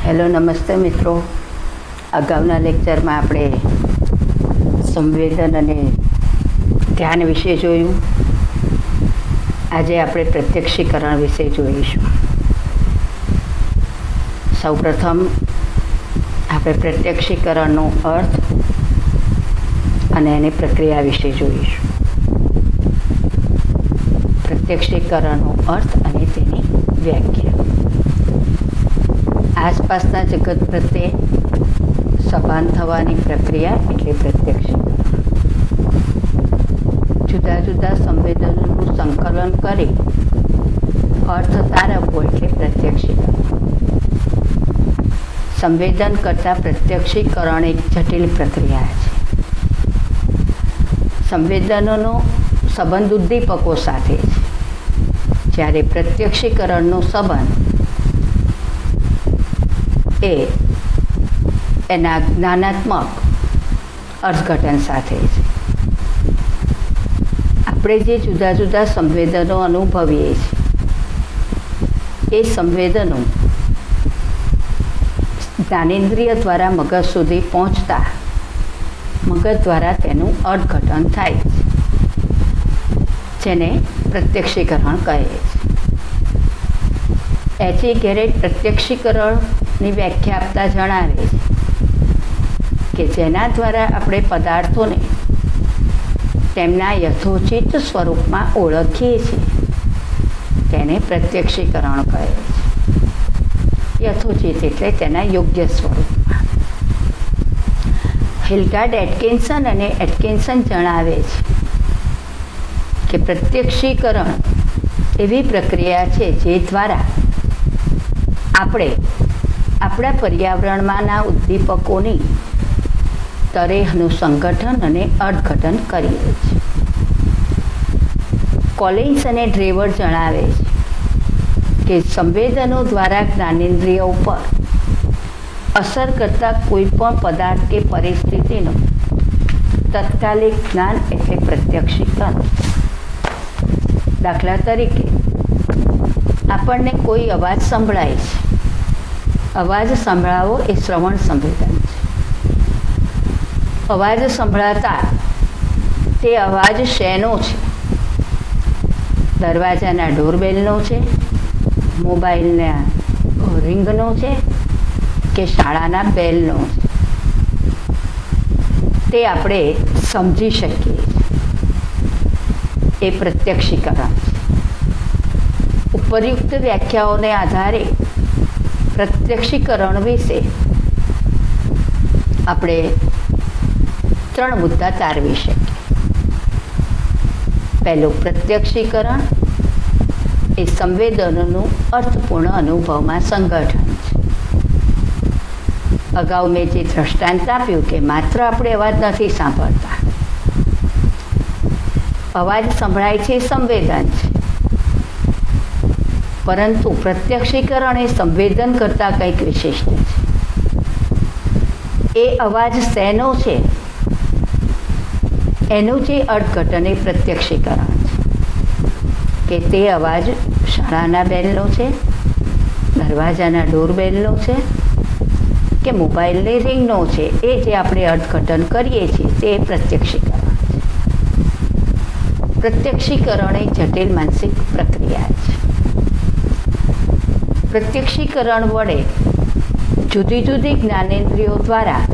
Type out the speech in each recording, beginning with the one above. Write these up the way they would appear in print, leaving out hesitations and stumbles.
Hello, નમસ્તે મિત્રો. અગાઉના લેક્ચરમાં આપણે સંવેદન અને ધ્યાન વિશે જોયું. આજે આપણે પ્રત્યક્ષીકરણ વિશે જોઈશું. સૌપ્રથમ આપણે પ્રત્યક્ષીકરણનો અર્થ અને એની પ્રક્રિયા વિશે જોઈશું. પ્રત્યક્ષીકરણનો અર્થ અને તેની વ્યાખ્યા. આસપાસના જગત પ્રત્યે સભાન થવાની પ્રક્રિયા એટલે પ્રત્યક્ષીકરણ. જુદા જુદા સંવેદનોનું સંકલન કરી અર્થ તારવવો એટલે પ્રત્યક્ષીકરણ. સંવેદન કરતાં પ્રત્યક્ષીકરણ એક જટિલ પ્રક્રિયા છે. સંવેદનોનો સંબંધ ઉદ્દીપકો સાથે છે, જ્યારે પ્રત્યક્ષીકરણનો સંબંધ એના જ્ઞાનાત્મક અર્થઘટન સાથે છે. આપણે જે જુદા જુદા સંવેદનો અનુભવીએ છીએ એ સંવેદનો જ્ઞાનેન્દ્રિય દ્વારા મગજ સુધી પહોંચતા મગજ દ્વારા તેનું અર્થઘટન થાય છે, જેને પ્રત્યક્ષીકરણ કહે છે. એચી ગેરેટ પ્રત્યક્ષીકરણની વ્યાખ્યા આપતા જણાવે છે કે જેના દ્વારા આપણે પદાર્થોને તેમના યથોચિત સ્વરૂપમાં ઓળખીએ છીએ તેને પ્રત્યક્ષીકરણ કહે છે. યથોચિત એટલે તેના યોગ્ય સ્વરૂપમાં. હિલગાર્ડ એટકિન્સન અને એટકિન્સન જણાવે છે કે પ્રત્યક્ષીકરણ એવી પ્રક્રિયા છે જે દ્વારા આપણે આપણા પર્યાવરણમાંના ઉદ્દીપકોની તરેહનું સંગઠન અને અર્થઘટન કરીએ છીએ. કોલિન્સ અને ડ્રેવર જણાવે છે કે સંવેદનો દ્વારા જ્ઞાનેન્દ્રિયો ઉપર અસર કરતા કોઈ પણ પદાર્થ કે પરિસ્થિતિનું તત્કાલિક જ્ઞાન એટલે પ્રત્યક્ષીકરણ. દાખલા તરીકે આપણને કોઈ અવાજ સંભળાય છે. અવાજ સંભળાવો એ શ્રવણ સંવેદન છે. અવાજ સંભળાતા તે અવાજ શેનો છે? દરવાજાના ડોરબેલનો છે, મોબાઈલના રિંગનો છે કે શાળાના બેલનો છે? તે આપણે સમજી શકીએ. એ પ્રત્યક્ષીકરણ છે. ઉપરયુક્ત વ્યાખ્યાઓને આધારે પ્રત્યક્ષીકરણ વિશે આપણે 3 મુદ્દા તારવી શકીએ. પહેલું, પ્રત્યક્ષીકરણ એ સંવેદનોનું અર્થપૂર્ણ અનુભવમાં સંગઠન છે. અગાઉ મેં જે દ્રષ્ટાંત આપ્યું કે માત્ર આપણે અવાજ નથી સાંભળતા. અવાજ સંભળાય છે, સંવેદન છે, પરંતુ પ્રત્યક્ષીકરણ એ સંવેદન કરતાં કંઈક વિશિષ્ટ છે. એ અવાજ શેનો છે એનું જે અર્થઘટન એ પ્રત્યક્ષીકરણ છે. કે તે અવાજ શાળાના બેલનો છે, દરવાજાના ડોરબેલનો છે કે મોબાઈલની રિંગનો છે, એ જે આપણે અર્થઘટન કરીએ છીએ તે પ્રત્યક્ષીકરણ છે. પ્રત્યક્ષીકરણ એ જટિલ માનસિક પ્રક્રિયા છે. પ્રત્યક્ષીકરણ વડે જુદી જુદી જ્ઞાનેન્દ્રિયો દ્વારા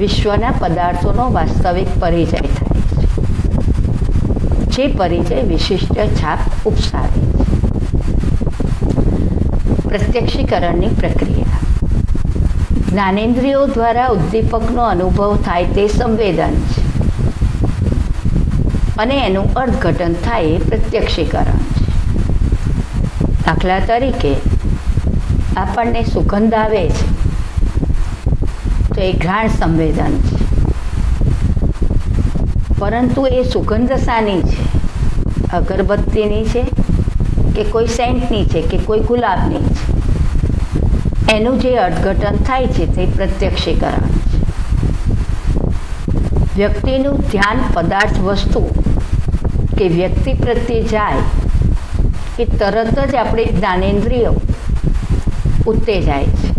વિશ્વના પદાર્થોનો વાસ્તવિક પરિચય થાય છે, જે પરિચય વિશિષ્ટ છાપ ઉપસાવે છે. પ્રત્યક્ષીકરણની પ્રક્રિયા. જ્ઞાનેન્દ્રિયો દ્વારા ઉદ્દીપકનો અનુભવ થાય તે સંવેદન છે અને એનું અર્થઘટન થાય એ પ્રત્યક્ષીકરણ છે. દાખલા તરીકે આપણને સુગંધ આવે છે તો એ ઘ્રાણ સંવેદન છે, પરંતુ એ સુગંધ શાની છે? અગરબત્તીની છે કે કોઈ સેન્ટની છે કે કોઈ ગુલાબની છે? એનું જે અર્થઘટન થાય છે તે પ્રત્યક્ષીકરણ છે. વ્યક્તિનું ધ્યાન પદાર્થ વસ્તુ કે વ્યક્તિ પ્રત્યે જાય કે તરત જ આપણે જ્ઞાનેન્દ્રિયો ઉત્તેજાય છે.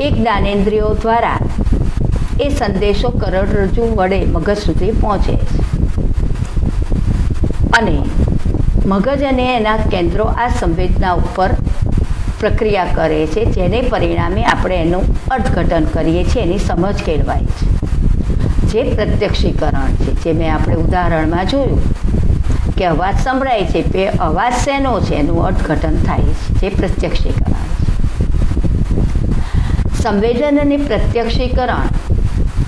એક જ્ઞાનેન્દ્રિયો દ્વારા એ સંદેશો કરોડરજ્જુ વડે મગજ સુધી પહોંચે છે અને મગજ અને એના કેન્દ્રો આ સંવેદના ઉપર પ્રક્રિયા કરે છે, જેને પરિણામે આપણે એનું અર્થઘટન કરીએ છીએ, એની સમજ કેળવાય છે, જે પ્રત્યક્ષીકરણ છે. જે મેં આપણે ઉદાહરણમાં જોયું કે અવાજ સંભળાય છે, તે અવાજ શેનો છે એનું અર્થઘટન થાય છે, જે પ્રત્યક્ષીકરણ છે. સંવેદન અને પ્રત્યક્ષીકરણ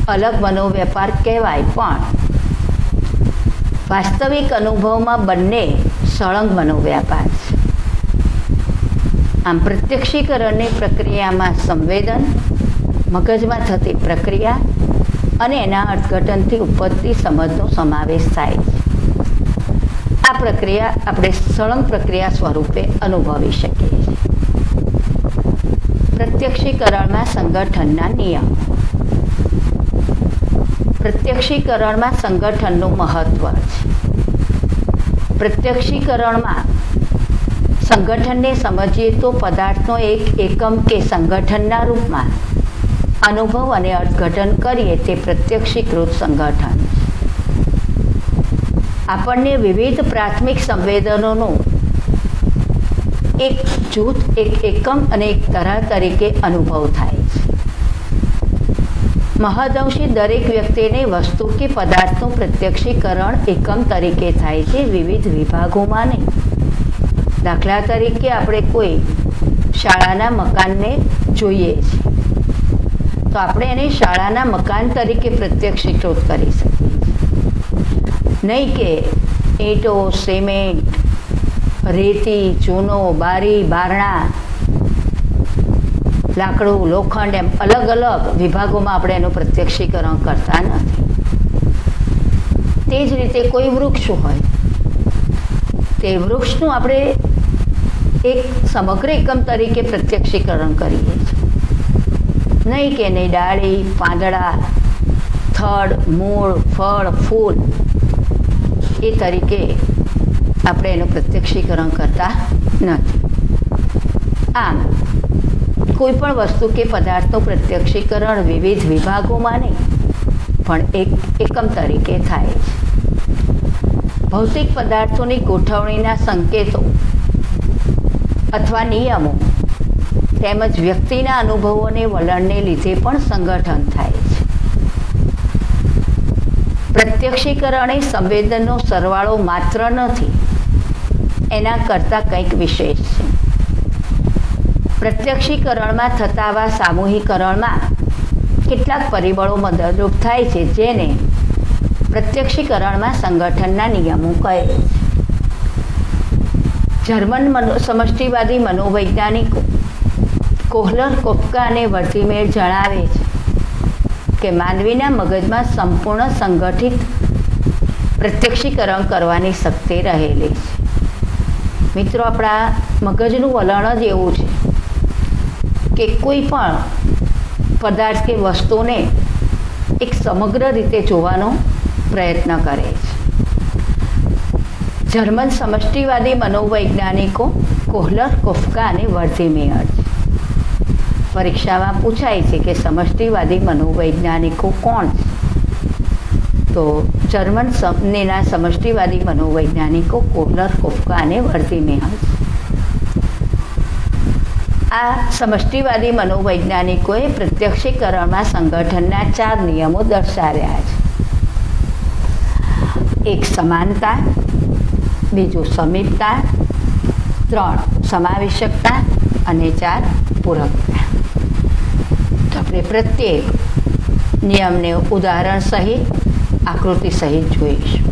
અલગ મનોવ્યાપાર કહેવાય, પણ વાસ્તવિક અનુભવમાં બંને સળંગ મનોવ્યાપાર છે. આમ પ્રત્યક્ષીકરણની પ્રક્રિયામાં સંવેદન, મગજમાં થતી પ્રક્રિયા અને એના અર્થઘટનથી ઉપજતી સમજનો સમાવેશ થાય છે. આ પ્રક્રિયા આપણે સળંગ પ્રક્રિયા સ્વરૂપે અનુભવી શકીએ છીએ. પ્રત્યક્ષીકરણમાં સંગઠનના નિયમ. પ્રત્યક્ષીકરણમાં સંગઠનનું મહત્વ છે. પ્રત્યક્ષીકરણમાં સંગઠનને સમજીએ તો પદાર્થનો એક એકમ કે સંગઠનના રૂપમાં અનુભવ અને અર્થઘટન કરીએ તે પ્રત્યક્ષીકૃત સંગઠન છે. આપણને વિવિધ પ્રાથમિક સંવેદનોનું એક જૂથ, એક એકમ અને એક તરાહ તરીકે અનુભવ થાય છે. મહદઅંશે દરેક વ્યક્તિને વસ્તુ કે પદાર્થનું પ્રત્યક્ષીકરણ એકમ તરીકે થાય છે, વિવિધ વિભાગોમાં નહીં. દાખલા તરીકે આપણે કોઈ શાળાના મકાનને જોઈએ છીએ તો આપણે એને શાળાના મકાન તરીકે પ્રત્યક્ષીકૃત કરી શકીએ, નહીં કે ઈંટો, સિમેન્ટ, રેતી, ચૂનો, બારી, બારણા, લાકડું, લોખંડ, એમ અલગ અલગ વિભાગોમાં આપણે એનું પ્રત્યક્ષીકરણ કરતા નથી. તે જ રીતે કોઈ વૃક્ષ હોય, તે વૃક્ષનું આપણે એક સમગ્ર એકમ તરીકે પ્રત્યક્ષીકરણ કરીએ છીએ, નહીં કે એની ડાળી, પાંદડા, થડ, મૂળ, ફળ, ફૂલ એ તરીકે આપણે એનું પ્રત્યક્ષીકરણ કરતા નથી. આમ કોઈ પણ વસ્તુ કે પદાર્થનું પ્રત્યક્ષીકરણ વિવિધ વિભાગોમાં નહીં પણ એક એકમ તરીકે થાય છે. ભૌતિક પદાર્થોની ગોઠવણીના સંકેતો અથવા નિયમો તેમજ વ્યક્તિના અનુભવોને વલણને લીધે પણ સંગઠન થાય છે. પ્રત્યક્ષીકરણ એ સંવેદનનો સરવાળો માત્ર નથી, એના કરતાં કંઈક વિશેષ છે. પ્રત્યક્ષીકરણમાં થતા આવા સામૂહિકરણમાં કેટલાક પરિબળો મદદરૂપ થાય છે, જેને પ્રત્યક્ષીકરણમાં સંગઠનના નિયમો કહે છે. જર્મન સમષ્ટિવાદી મનોવૈજ્ઞાનિકો કોહલર, કોફકા અને વર્થીમેર જણાવે છે કે માનવીના મગજમાં સંપૂર્ણ સંગઠિત પ્રત્યક્ષીકરણ કરવાની શક્તિ રહેલી છે. મિત્રો, આપણા મગજનું વલણ જ એવું છે કે કોઈ પણ પદાર્થ કે વસ્તુને એક સમગ્ર રીતે જોવાનો પ્રયત્ન કરે છે. જર્મન સમષ્ટિવાદી મનોવૈજ્ઞાનિકો કોહલર, કોફકા અને વર્થીમેર છે. પરીક્ષામાં પૂછાય છે કે સમષ્ટિવાદી મનોવૈજ્ઞાનિકો કોણ છે? તો જર્મનના સમષ્ટિવાદી મનોવૈજ્ઞાનિકો કોહલર, કોફકા અને વર્થીમેર છે. આ સમષ્ટિવાદી મનોવૈજ્ઞાનિકોએ પ્રત્યક્ષીકરણમાં સંગઠનના 4 નિયમો દર્શાવ્યા છે. એક સમાનતા, બીજું સમીપતા, 3 સમાવેશકતા અને 4 પૂરકતા. તો આપણે પ્રત્યેક નિયમને ઉદાહરણ સહિત, આકૃતિ સહિત જોઈશું.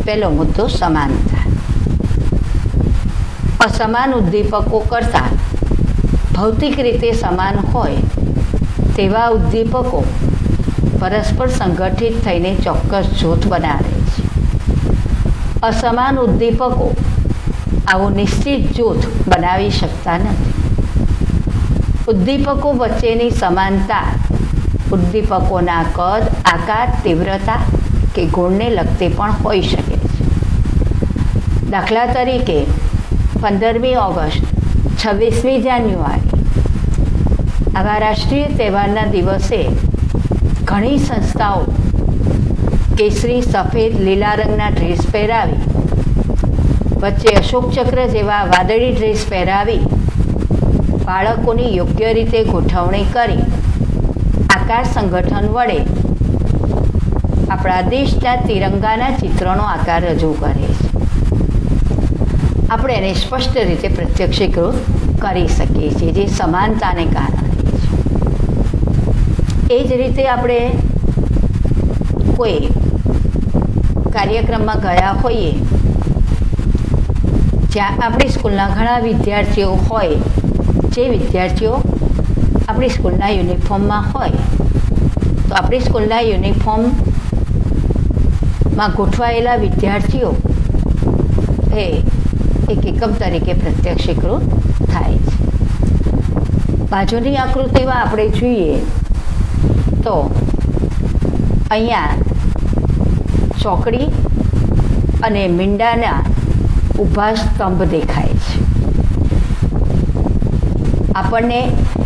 પહેલો મુદ્દો સમાનતા. અસમાન ઉદ્દીપકો કરતાં ભૌતિક રીતે સમાન હોય તેવા ઉદ્દીપકો પરસ્પર સંગઠિત થઈને ચોક્કસ જૂથ બનાવે છે. અસમાન ઉદ્દીપકો આવું નિશ્ચિત જૂથ બનાવી શકતા નથી. ઉદ્દીપકો વચ્ચેની સમાનતા ઉદ્દીપકોના કદ, આકાર, તીવ્રતા કે ગુણને લગતી પણ હોઈ શકે છે. દાખલા તરીકે 15મી ઓગસ્ટ, 26મી જાન્યુઆરી આવા રાષ્ટ્રીય તહેવારના દિવસે ઘણી સંસ્થાઓ કેસરી, સફેદ, લીલા રંગના ડ્રેસ પહેરાવી, વચ્ચે અશોક ચક્ર જેવા વાદળી ડ્રેસ પહેરાવી બાળકોની યોગ્ય રીતે ગોઠવણી કરી આકાર સંગઠન વડે આપણા દેશના તિરંગાના ચિત્રનો આકાર રજૂ કરે છે. આપણે એને સ્પષ્ટ રીતે પ્રત્યક્ષીકૃત કરી શકીએ છીએ, જે સમાનતાને કારણે છે. એ જ રીતે આપણે કોઈ કાર્યક્રમમાં ગયા હોઈએ જ્યાં આપણી સ્કૂલના ઘણા વિદ્યાર્થીઓ હોય, જે વિદ્યાર્થીઓ આપણી સ્કૂલના યુનિફોર્મમાં હોય, તો આપણી સ્કૂલના યુનિફોર્મમાં ગોઠવાયેલા વિદ્યાર્થીઓ એ એક એકમ તરીકે પ્રત્યક્ષીકૃત થાય છે. બાજુની આકૃતિમાં આપણે જોઈએ તો અહીંયા ચોકડી અને મીંડાના ઊભા સ્તંભ દેખાય છે. આપણને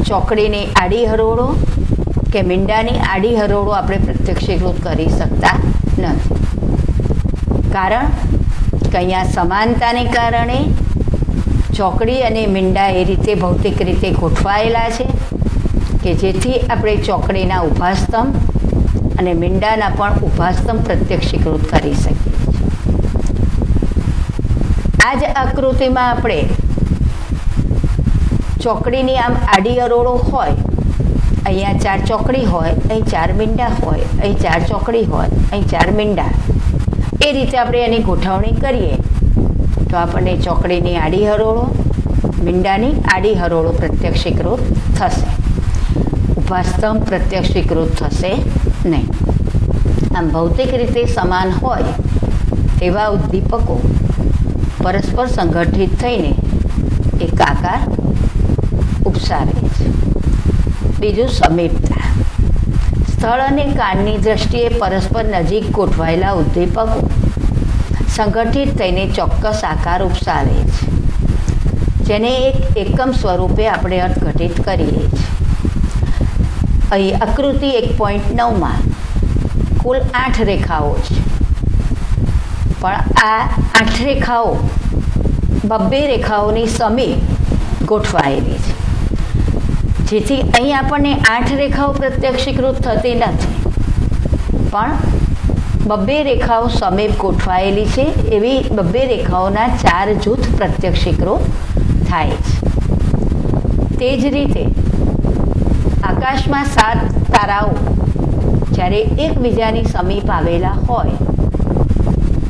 ચોકડીની આડી હરોળો કે મીંડાની આડી હરોળો આપણે પ્રત્યક્ષીકૃત કરી શકતા નથી, કારણ કે અહીંયા સમાનતાને કારણે ચોકડી અને મીંડા એ રીતે ભૌતિક રીતે ગોઠવાયેલા છે કે જેથી આપણે ચોકડીના ઊભા સ્તંભ અને મીંડાના પણ ઊભા સ્તંભ પ્રત્યક્ષીકૃત કરી શકીએ છીએ. આ જ આકૃતિમાં આપણે ચોકડીની આમ આડી હરોળો હોય, અહીંયા 4 ચોકડી હોય, અહીં 4 મીંડા હોય, અહીં 4 ચોકડી હોય, અહીં 4 મીંડા, એ રીતે આપણે એની ગોઠવણી કરીએ તો આપણને ચોકડીની આડી હરોળો, મીંડાની આડી હરોળો પ્રત્યક્ષીકૃત થશે. ઊભા સ્તંભ પ્રત્યક્ષીકૃત થશે નહીં. આમ ભૌતિક રીતે સમાન હોય તેવા ઉદ્દીપકો પરસ્પર સંગઠિત થઈને એક આકાર ઉપસાવે છે. બીજું સમીપતા. સ્થળ અને કાળની દ્રષ્ટિએ પરસ્પર નજીક ગોઠવાયેલા ઉદ્દીપકો સંગઠિત થઈને ચોક્કસ આકાર ઉપસાવે છે, જેને એક એકમ સ્વરૂપે આપણે અર્થઘટિત કરીએ છીએ. અહીં આકૃતિ 1.9માં કુલ 8 રેખાઓ છે, પણ આ 8 રેખાઓ 2 રેખાઓની સમીપ ગોઠવાયેલી છે, જેથી અહીં આપણને 8 રેખાઓ પ્રત્યક્ષીકૃત થતી નથી, પણ 2 રેખાઓ સમીપ ગોઠવાયેલી છે એવી 2 રેખાઓના 4 જૂથ પ્રત્યક્ષીકૃત થાય છે. તે જ રીતે આકાશમાં 7 તારાઓ જ્યારે એકબીજાની સમીપ આવેલા હોય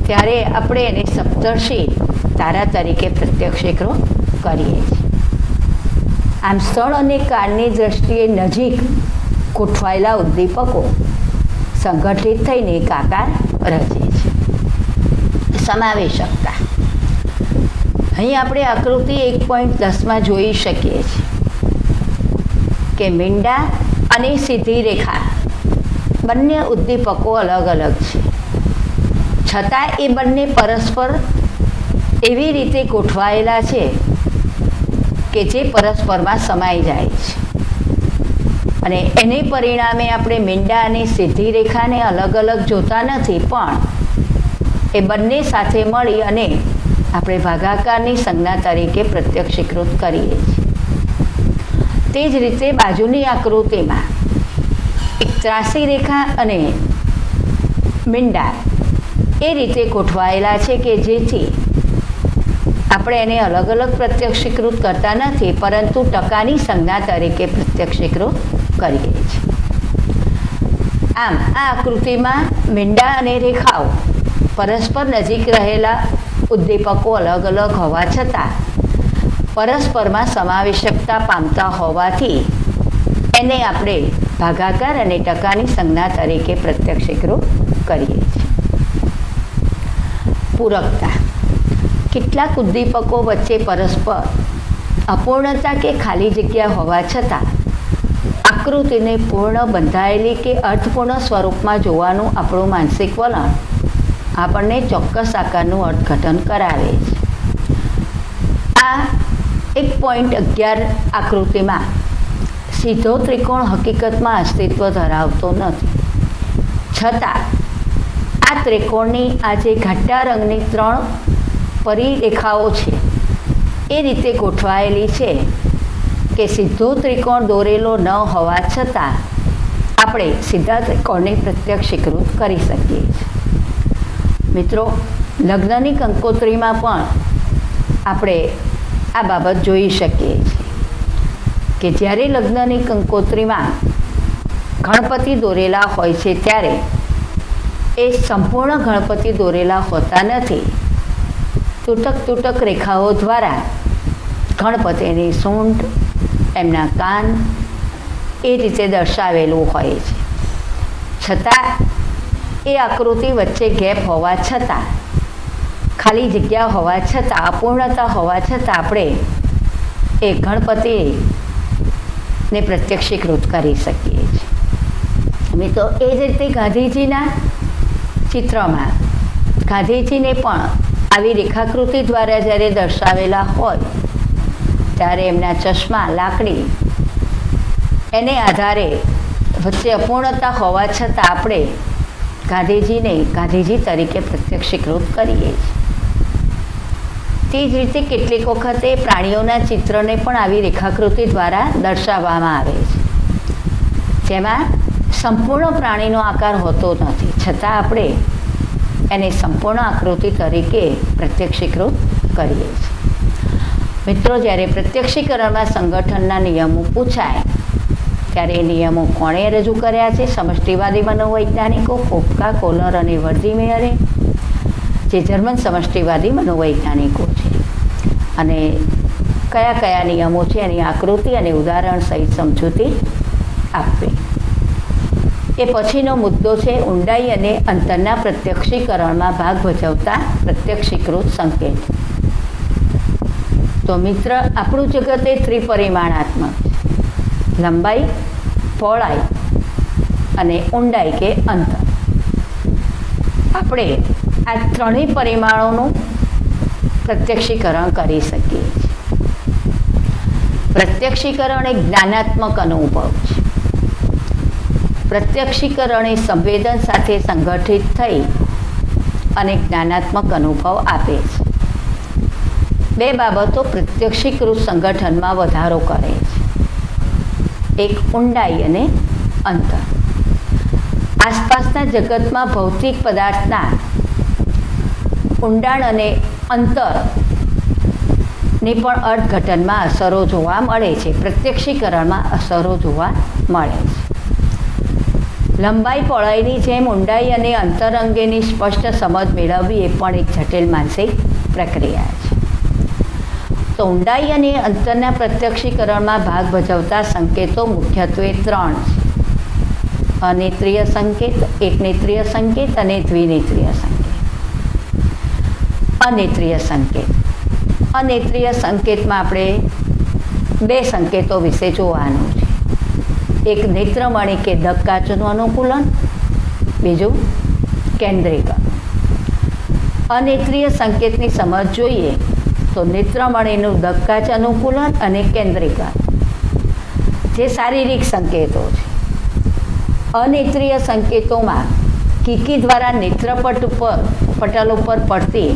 ત્યારે આપણે એને સપ્તર્ષિ તારા તરીકે પ્રત્યક્ષીકૃત કરીએ છીએ. આમ સ્થળ અને કાળની દ્રષ્ટિએ નજીક ગોઠવાયેલા ઉદ્દીપકો સંગઠિત થઈને એક આકાર રચે છે. સમાવેશકતા. અહીં આપણે આકૃતિ 1.10માં જોઈ શકીએ છીએ કે મીંડા અને સીધી રેખા બંને ઉદ્દીપકો અલગ અલગ છે, છતાં એ બંને પરસ્પર એવી રીતે ગોઠવાયેલા છે કે જે પરસ્પરમાં સમાઈ જાય છે, અને એને પરિણામે આપણે મીંડા અને સીધી રેખાને અલગ અલગ જોતા નથી, પણ એ બંને સાથે મળી અને આપણે ભાગાકારની સંજ્ઞા તરીકે પ્રત્યક્ષીકૃત કરીએ છીએ. તે જ રીતે બાજુની આકૃતિમાં એક ત્રાસી રેખા અને મીંડા એ રીતે ગોઠવાયેલા છે કે જેથી આપણે એને અલગ અલગ પ્રત્યક્ષીકૃત કરતા નથી, પરંતુ ટકાની સંજ્ઞા તરીકે પ્રત્યક્ષીકૃત કરીએ છીએ. આમ આ આકૃતિમાં મીંડા અને રેખાઓ પરસ્પર નજીક રહેલા ઉદ્દીપકો અલગ અલગ હોવા છતાં પરસ્પરમાં સમાવેશકતા પામતા હોવાથી એને આપણે ભાગાકાર અને ટકાની સંજ્ઞા તરીકે પ્રત્યક્ષીકૃત કરીએ છીએ. પૂરકતા. કેટલાક ઉદ્દીપકો વચ્ચે પરસ્પર અપૂર્ણતા કે ખાલી જગ્યા હોવા છતાં આકૃતિને પૂર્ણ બંધાયેલી કે અર્થપૂર્ણ સ્વરૂપમાં જોવાનું આપણું માનસિક વલણ આપણને ચોક્કસ આકારનું અર્થઘટન કરાવે છે. આ 1.11 આકૃતિમાં સીધો ત્રિકોણ હકીકતમાં અસ્તિત્વ ધરાવતો નથી, છતાં આ ત્રિકોણની આ જે ઘાટા રંગની 3 પરિરેખાઓ છે એ રીતે ગોઠવાયેલી છે કે સીધો ત્રિકોણ દોરેલો ન હોવા છતાં આપણે સીધા ત્રિકોણને પ્રત્યક્ષીકૃત કરી શકીએ છીએ. મિત્રો, લગ્નની કંકોત્રીમાં પણ આપણે આ બાબત જોઈ શકીએ છીએ કે જ્યારે લગ્નની કંકોત્રીમાં ગણપતિ દોરેલા હોય છે ત્યારે એ સંપૂર્ણ ગણપતિ દોરેલા હોતા નથી. તૂટક રેખાઓ દ્વારા ગણપતિની સૂંઢ, એમના કાન એ રીતે દર્શાવેલું હોય છે. છતાં એ આકૃતિ વચ્ચે ગેપ હોવા છતાં, ખાલી જગ્યા હોવા છતાં, અપૂર્ણતા હોવા છતાં આપણે એ ગણપતિને પ્રત્યક્ષીકૃત કરી શકીએ છીએ. મિત્રો, એ જ રીતે ગાંધીજીના ચિત્રમાં ગાંધીજીને પણ આવી રેખાકૃતિ દ્વારા જ્યારે દર્શાવેલા હોય ત્યારે એમના ચશ્મા, લાકડી, એને આધારે વચ્ચે અપૂર્ણતા હોવા છતાં આપણે ગાંધીજીને ગાંધીજી તરીકે પ્રત્યક્ષીકૃત કરીએ છીએ. તે જ રીતે કેટલીક વખતે પ્રાણીઓના ચિત્રને પણ આવી રેખાકૃતિ દ્વારા દર્શાવવામાં આવે છે, જેમાં સંપૂર્ણ પ્રાણીનો આકાર હોતો નથી, છતાં આપણે એને સંપૂર્ણ આકૃતિ તરીકે પ્રત્યક્ષીકૃત કરીએ છીએ. મિત્રો, જ્યારે પ્રત્યક્ષીકરણમાં સંગઠનના નિયમો પૂછાય ત્યારે એ નિયમો કોણે રજૂ કર્યા છે? સમષ્ટિવાદી મનોવૈજ્ઞાનિકો કોપકા, કોલર અને વર્ધીમેયરે, જે જર્મન સમષ્ટિવાદી મનોવૈજ્ઞાનિકો છે. અને કયા કયા નિયમો છે એની આકૃતિ અને ઉદાહરણ સહિત સમજૂતી આપવી. એ પછીનો મુદ્દો છે ઊંડાઈ અને અંતરના પ્રત્યક્ષીકરણમાં ભાગ ભજવતા પ્રત્યક્ષીકૃત સંકેત. તો મિત્ર, આપણું જગત એ ત્રિપરિમાણાત્મક છે. લંબાઈ, પહોળાઈ અને ઊંડાઈ કે અંતર. આપણે આ ત્રણેય પરિમાણોનું પ્રત્યક્ષીકરણ કરી શકીએ છીએ. પ્રત્યક્ષીકરણ એક જ્ઞાનાત્મક અનુભવ છે. પ્રત્યક્ષીકરણ એ સંવેદન સાથે સંગઠિત થઈ અને જ્ઞાનાત્મક અનુભવ આપે છે. બે બાબતો પ્રત્યક્ષીકૃત સંગઠનમાં વધારો કરે છે. એક ઊંડાઈ અને અંતર. આસપાસના જગતમાં ભૌતિક પદાર્થના ઊંડાણ અને અંતરની પણ અર્થઘટનમાં અસરો જોવા મળે છે. પ્રત્યક્ષીકરણમાં અસરો જોવા મળે છે. લંબાઈ, પહોળાઈની જેમ ઊંડાઈ અને અંતર અંગેની સ્પષ્ટ સમજ મેળવવી એ પણ એક જટિલ માનસિક પ્રક્રિયા છે. તો ઊંડાઈ અને અંતરના પ્રત્યક્ષીકરણમાં ભાગ ભજવતા સંકેતો મુખ્યત્વે 3 છે. અનેત્રીય સંકેત, એકનેત્રીય સંકેત અને દ્વિનેત્રીય સંકેત. અનેત્રીય સંકેત. અનેત્રીય સંકેતમાં આપણે 2 સંકેતો વિશે જોવાનું છે. એક નેત્રમણિ કે દગકાચનું અનુકૂલન, બીજું કેન્દ્રીકરણ. અનેત્રીય સંકેતની સમજ જોઈએ તો નેત્રમણિનું દગકાચ અનુકૂલન અને કેન્દ્રીકરણ જે શારીરિક સંકેતો છે. અનેત્રીય સંકેતોમાં કીકી દ્વારા પટલ ઉપર પડતી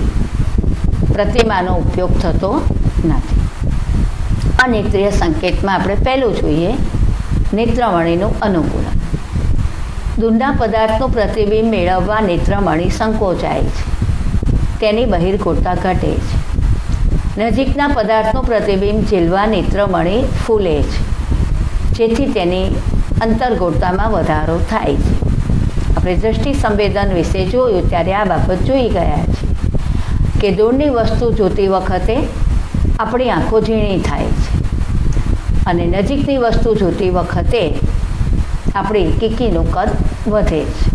પ્રતિમાનો ઉપયોગ થતો નથી. અનેત્રીય સંકેતમાં આપણે પહેલું જોઈએ નેત્રમણિનું અનુકૂલન. દૂરના પદાર્થનું પ્રતિબિંબ મેળવવા નેત્રમણિ સંકોચાય છે, તેની બહિર્ગોળતા ઘટે છે. નજીકના પદાર્થનું પ્રતિબિંબ ઝીલવા નેત્રમણિ ફૂલે છે, જેથી તેની અંતર્ગોળતામાં વધારો થાય છે. આપણે દ્રષ્ટિ સંવેદન વિશે જોયું ત્યારે આ બાબત જોઈ ગયા છે કે દૂરની વસ્તુ જોતી વખતે આપણી આંખો ઝીણી થાય છે અને નજીકની વસ્તુ જોતી વખતે આપણી કીકીનું કદ વધે છે.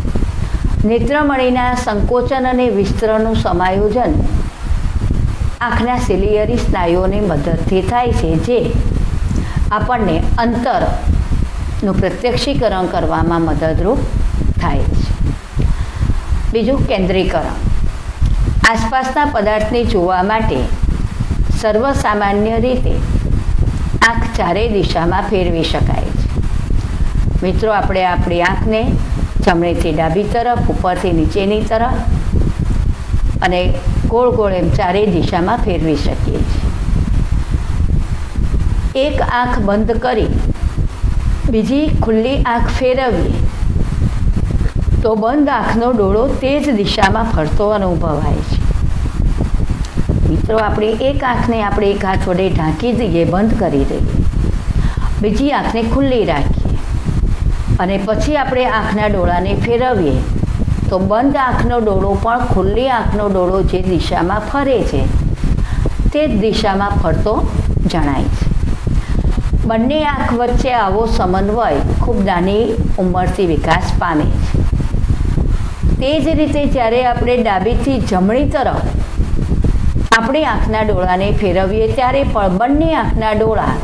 નેત્રમણિના સંકોચન અને વિસ્તરણનું સમાયોજન આંખના સિલિયરી સ્નાયુઓની મદદથી થાય છે, જે આપણને અંતરનું પ્રત્યક્ષીકરણ કરવામાં મદદરૂપ થાય છે. બીજું કેન્દ્રીકરણ. આસપાસના પદાર્થને જોવા માટે સર્વસામાન્ય રીતે આંખ ચારેય દિશામાં ફેરવી શકાય છે. મિત્રો, આપણે આપણી આંખને જમણીથી ડાબી તરફ, ઉપરથી નીચેની તરફ અને ગોળ ગોળ એમ ચારેય દિશામાં ફેરવી શકીએ છીએ. એક આંખ બંધ કરી બીજી ખુલ્લી આંખ ફેરવીએ તો બંધ આંખનો ડોળો તે જ દિશામાં ફરતો અનુભવાય છે. મિત્રો, આપણી એક આંખને આપણે એક હાથ વડે ઢાંકી દઈએ, બંધ કરી દઈએ, બીજી આંખને ખુલ્લી રાખીએ અને પછી આપણે આંખના ડોળાને ફેરવીએ તો બંધ આંખનો ડોળો પણ ખુલ્લી આંખનો ડોળો જે દિશામાં ફરે છે તે જ દિશામાં ફરતો જણાય છે. બંને આંખ વચ્ચે આવો સમન્વય ખૂબ નાની ઉંમરથી વિકાસ પામે છે. તે જ રીતે જ્યારે આપણે ડાબીથી જમણી તરફ આપણી આંખના ડોળાને ફેરવીએ ત્યારે પણ બંને આંખના ડોળા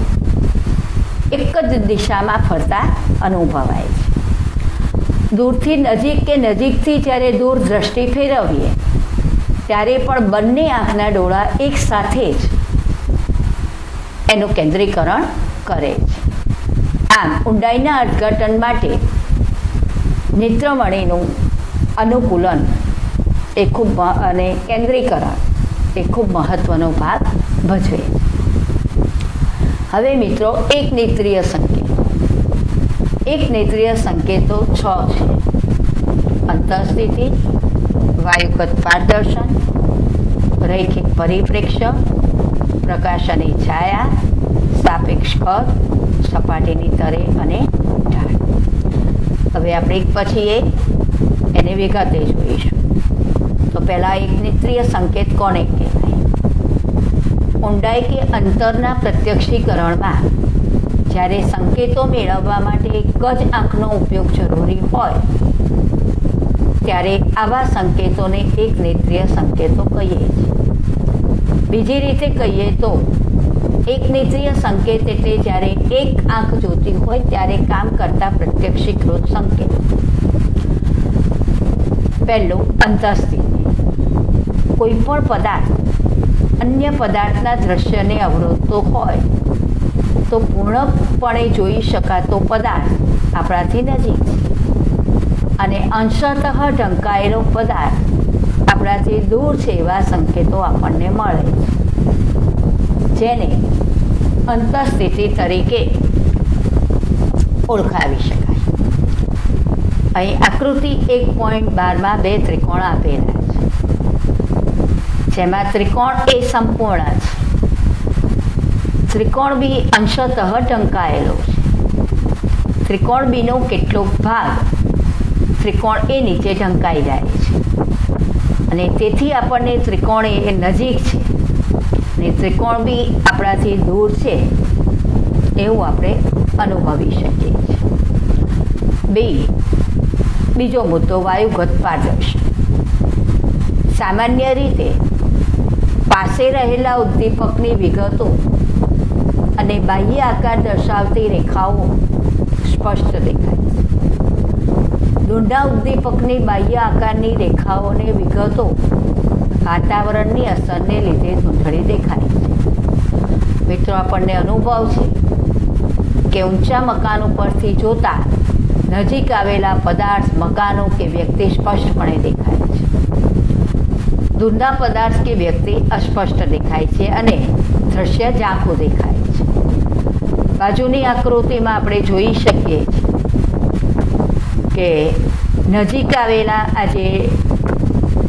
એક જ દિશામાં ફરતા અનુભવાય છે. દૂરથી નજીક કે નજીકથી જ્યારે દૂર દ્રષ્ટિ ફેરવીએ ત્યારે પણ બંને આંખના ડોળા એક સાથે જ એનું કેન્દ્રીકરણ કરે છે. આમ ઊંડાઈના અર્થઘટન માટે નેત્રમણીનું અનુકૂલન એ ખૂબ અને કેન્દ્રીકરણ એ ખૂબ મહત્વનો ભાગ ભજવે છે. હવે મિત્રો, એક નેત્રીય સંકેત. એક નેત્રીય સંકેતો 6 છે: અંતરસ્થિતિ, વાયુગત પારદર્શન, રૈખિક પરિપ્રેક્ષ્ય, પ્રકાશ અને છાયા, સાપેક્ષ કદ, સપાટીની તરે અને ઢાળ. હવે આપણે એક પછી એક એને વિગતે જોઈશું. તો પહેલાં એક નેત્રીય સંકેત કોને કહેવાય? ઊંડાઈ કે અંતરના પ્રત્યક્ષીકરણમાં જ્યારે સંકેતો મેળવવા માટે એક જ આંખનો ઉપયોગ જરૂરી હોય ત્યારે આવા સંકેતોને એક નેત્રીય સંકેતો કહીએ છીએ. બીજી રીતે કહીએ તો એક નેત્રીય સંકેત એટલે જ્યારે એક આંખ જોતી હોય ત્યારે કામ કરતા પ્રત્યક્ષીકૃત સંકેત. પહેલું, અંતરસ્થિતિ. કોઈ પણ પદાર્થ અન્ય પદાર્થના દ્રશ્યને અવરોધતો હોય તો પૂર્ણપણે જોઈ શકાતો પદાર્થ આપણાથી નજીક છે અને અંશતઃ ઢંકાયેલો પદાર્થ આપણાથી દૂર છે એવા સંકેતો આપણને મળે છે, જેને અંતરસ્થિતિ તરીકે ઓળખાવી શકાય. અહીં આકૃતિ 1.12માં 2 ત્રિકોણ આપેલા છે, જેમાં ત્રિકોણ એ સંપૂર્ણ છે. ત્રિકોણ બી અંશતઃ ઢંકાયેલો છે. ત્રિકોણ બીનો કેટલોક ભાગ ત્રિકોણ એ નીચે ઢંકાઈ જાય છે અને તેથી આપણને ત્રિકોણ એ નજીક છે અને ત્રિકોણ બી આપણાથી દૂર છે એવું આપણે અનુભવી શકીએ છીએ. બીજો મુદ્દો, વાયુગત પારદર્શન. સામાન્ય રીતે પાસે રહેલા ઉદ્દીપકની વિગતો અને બાહ્ય આકાર દર્શાવતી રેખાઓ સ્પષ્ટ દેખાય છે. દૂરના ઉદ્દીપકની બાહ્ય આકારની રેખાઓને વિગતો વાતાવરણની અસરને લીધે ધૂંધળી દેખાય છે. મિત્રો, આપણને અનુભવ છે કે ઊંચા મકાન ઉપરથી જોતા નજીક આવેલા પદાર્થ, મકાનો કે વ્યક્તિ સ્પષ્ટપણે દેખાય છે. દૂરના પદાર્થ કે વ્યક્તિ અસ્પષ્ટ દેખાય છે અને દ્રશ્ય ઝાંખું દેખાય છે. બાજુની આકૃતિમાં આપણે જોઈ શકીએ છીએ કે નજીક આવેલા આ જે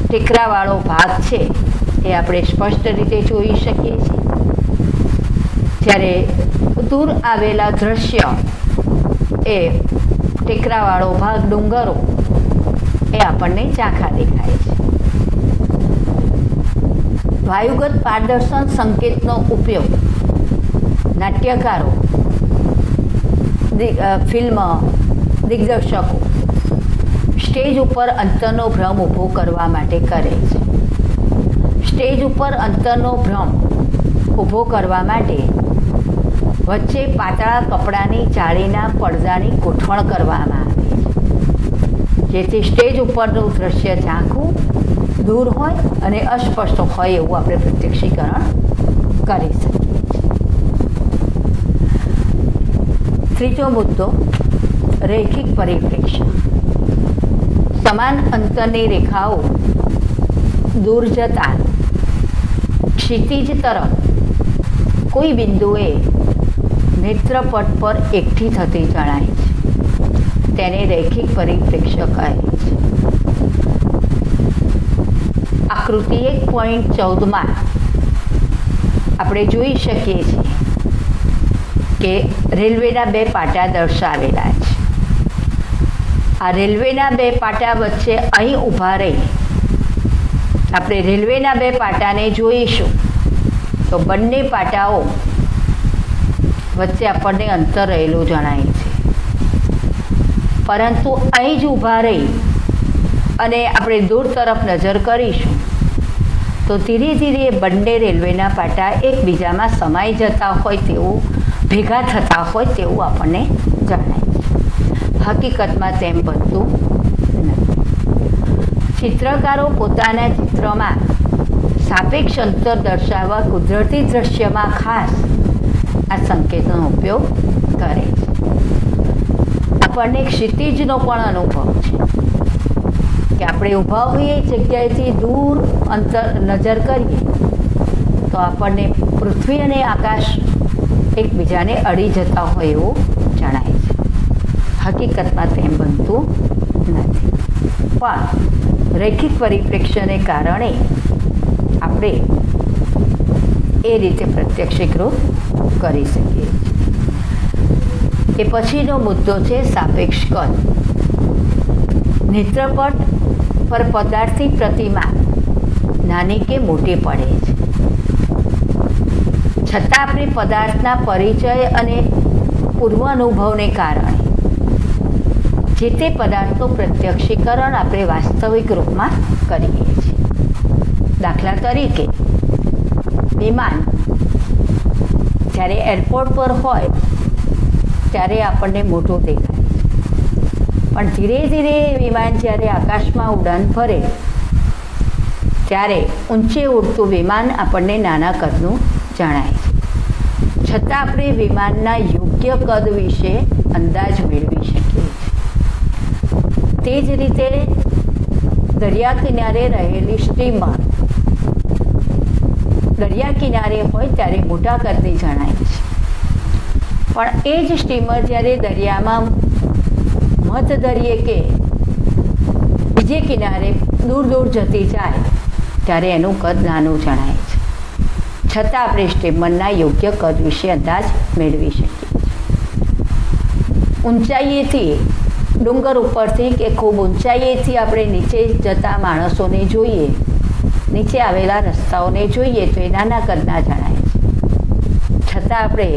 ટેકરાવાળો ભાગ છે એ આપણે સ્પષ્ટ રીતે જોઈ શકીએ છીએ, જ્યારે દૂર આવેલા દ્રશ્ય એ ટેકરાવાળો ભાગ, ડુંગરો એ આપણને ઝાંખા દેખાય છે. વાયુગત પારદર્શન સંકેતનો ઉપયોગ નાટ્યકારો, ફિલ્મ દિગ્દર્શકો સ્ટેજ ઉપર અંતરનો ભ્રમ ઊભો કરવા માટે કરે છે. સ્ટેજ ઉપર અંતરનો ભ્રમ ઊભો કરવા માટે વચ્ચે પાતળા કપડાની જાળીના પડદાની ગોઠવણ કરવામાં આવે છે, જેથી સ્ટેજ ઉપરનું દ્રશ્ય ઝાંખું, દૂર હોય અને અસ્પષ્ટ હોય એવું આપણે પ્રત્યક્ષીકરણ કરી શકીએ છીએ. ત્રીજો મુદ્દો રૈખિક પરિપ્રેક્ષ્ય. સમાન અંતરની રેખાઓ દૂર જતા ક્ષિતિજ તરફ કોઈ બિંદુએ નેત્રપટ પર એકઠી થતી જણાય છે. તેને રૈખિક પરિપ્રેક્ષ્ય કહે છે. આકૃતિ 1.14માં આપણે જોઈ શકીએ છીએ કે રેલવેના બે પાટા દર્શાવેલા છે. આ રેલવેના બે પાટા વચ્ચે અહીં ઊભા રહી આપણે રેલવેના બે પાટાને જોઈશું તો બંને પાટાઓ વચ્ચે આપણને અંતર રહેલું જણાય છે. પરંતુ અહીં જ ઊભા રહી અને આપણે દૂર તરફ નજર કરીશું તો ધીરે ધીરે બંને રેલવેના પાટા એકબીજામાં સમાઈ જતા હોય તેવું, ભેગા થતા હોય તેવું આપણને જણાય છે. હકીકતમાં તેમ બનતું નથી. ચિત્રકારો પોતાના ચિત્રમાં સાપેક્ષ અંતર દર્શાવવા કુદરતી દ્રશ્યમાં ખાસ આ સંકેતનો ઉપયોગ કરે છે. આપણને ક્ષિતિજનો પણ અનુભવ છે કે આપણે ઊભા હોઈએ જગ્યાએથી દૂર અંતર નજર કરીએ તો આપણને પૃથ્વી અને આકાશ એકબીજાને અડી જતા હોય એવું જણાય છે. હકીકતમાં તેમ બનતું નથી, પણ રૈખિક પરિપ્રેક્ષ્યને કારણે આપણે એ રીતે પ્રત્યક્ષીકૃત કરી શકીએ છીએ. એ પછીનો મુદ્દો છે સાપેક્ષ કદ. નેત્રપટ પર પદાર્થની પ્રતિમા નાની કે મોટી પડે છે, છતાં આપણે પદાર્થના પરિચય અને પૂર્વ અનુભવને કારણે જે તે પદાર્થનું પ્રત્યક્ષીકરણ આપણે વાસ્તવિક રૂપમાં કરીએ છીએ. દાખલા તરીકે વિમાન જ્યારે એરપોર્ટ પર હોય ત્યારે આપણને મોટું દેખાય છે, પણ ધીરે ધીરે વિમાન જ્યારે આકાશમાં ઉડાન ભરે ત્યારે ઊંચે ઉડતું વિમાન આપણને નાના કદનું જણાય છે. છતાં આપણે વિમાનના યોગ્ય કદ વિશે અંદાજ મેળવી શકીએ છીએ. તે જ રીતે દરિયા કિનારે રહેલી સ્ટીમર દરિયા કિનારે હોય ત્યારે મોટા કદની જણાય છે, પણ એ જ સ્ટીમર જ્યારે દરિયામાં મધ દરિયે કે બીજે કિનારે દૂર દૂર જતી જાય ત્યારે એનું કદ નાનું જણાય છે. છતાં આપણે સ્ટીમરના યોગ્ય કદ વિશે અંદાજ મેળવી શકીએ છીએ. ઊંચાઈએથી ડુંગર ઉપરથી કે ખૂબ ઊંચાઈએથી આપણે નીચે જતા માણસોને જોઈએ, નીચે આવેલા રસ્તાઓને જોઈએ તો એ નાના કદના જણાય છે. છતાં આપણે